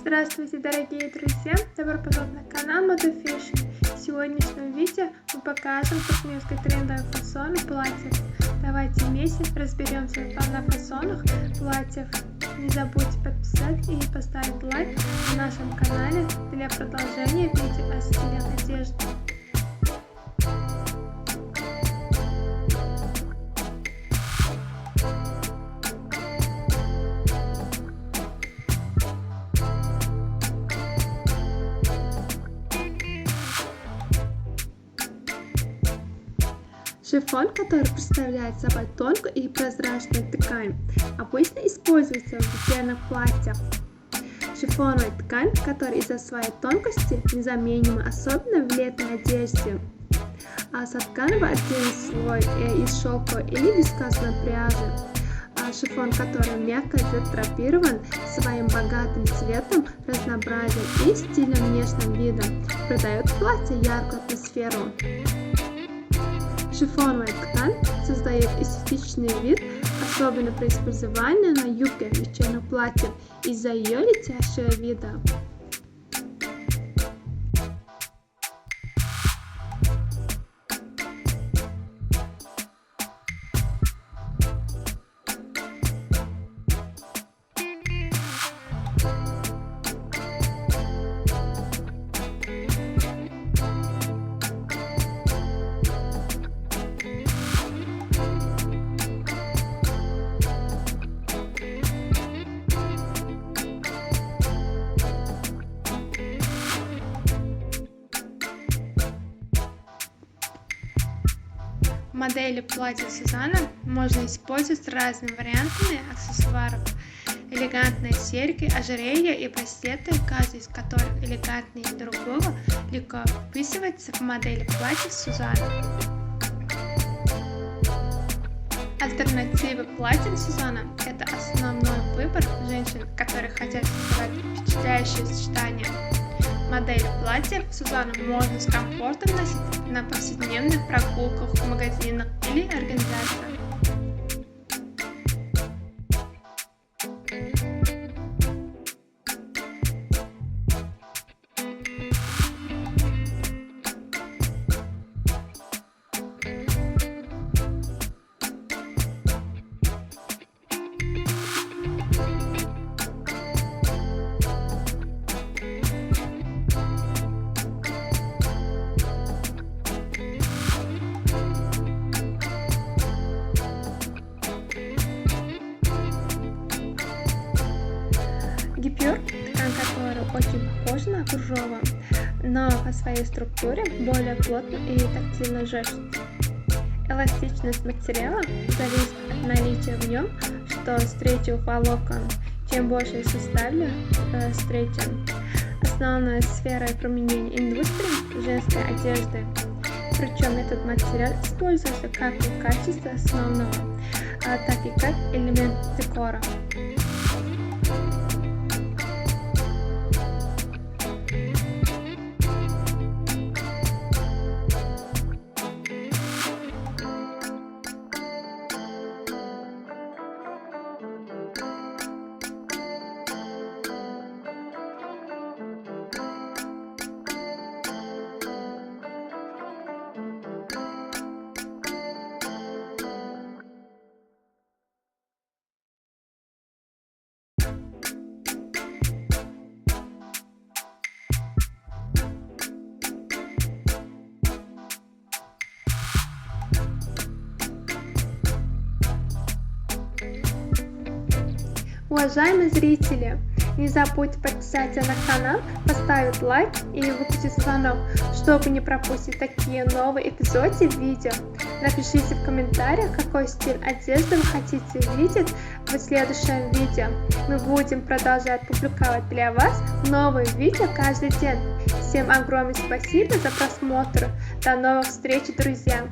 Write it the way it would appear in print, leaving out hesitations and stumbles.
Здравствуйте, дорогие друзья! Добро пожаловать на канал Moda Fashion. В сегодняшнем видео мы покажем туркменские трендовые фасоны платьев. Давайте вместе разберемся на фасонах платьев. Не забудьте подписать и поставить лайк на нашем канале для продолжения видео о стилях одежды. Шифон, который представляет собой тонкую и прозрачную ткань, обычно используется в вечерних платьях. Шифоновая ткань, которая из-за своей тонкости незаменима, особенно в летной одежде. А сотканова отдельный слой из шелковой или вискозной пряжи. Шифон, который мягко задрапирован своим богатым цветом, разнообразием и стильным внешним видом, придает платью яркую атмосферу. Шифоновая ткань создает эстетичный вид, особенно при использовании на юбке вечерних платьев из-за ее летящего вида. В модели платья Сюзанна можно использовать разными вариантами аксессуаров. Элегантные серьги, ожерелья и браслеты, каждый из которых элегантнее другого, легко вписывается в модели платья Сюзанна. Альтернатива платьям Сюзанна – это основной выбор женщин, которые хотят создавать впечатляющее сочетание. Модель платьев Сюзанна можно с комфортом носить на повседневных прогулках, в магазинах или организациях. Гипюр, ткань которая очень похожа на кружево, но по своей структуре более плотно и тактильно жестче. Эластичность материала зависит от наличия в нем стретчих волокон. Чем больше составлю стречи. Основная сфера применения индустрии женской одежды. Причем этот материал используется как в качестве основного, так и как элемент декора. Уважаемые зрители, не забудьте подписаться на канал, поставить лайк и выключить звонок, чтобы не пропустить такие новые эпизоды видео. Напишите в комментариях, какой стиль одежды вы хотите видеть в следующем видео. Мы будем продолжать публиковать для вас новые видео каждый день. Всем огромное спасибо за просмотр. До новых встреч, друзья!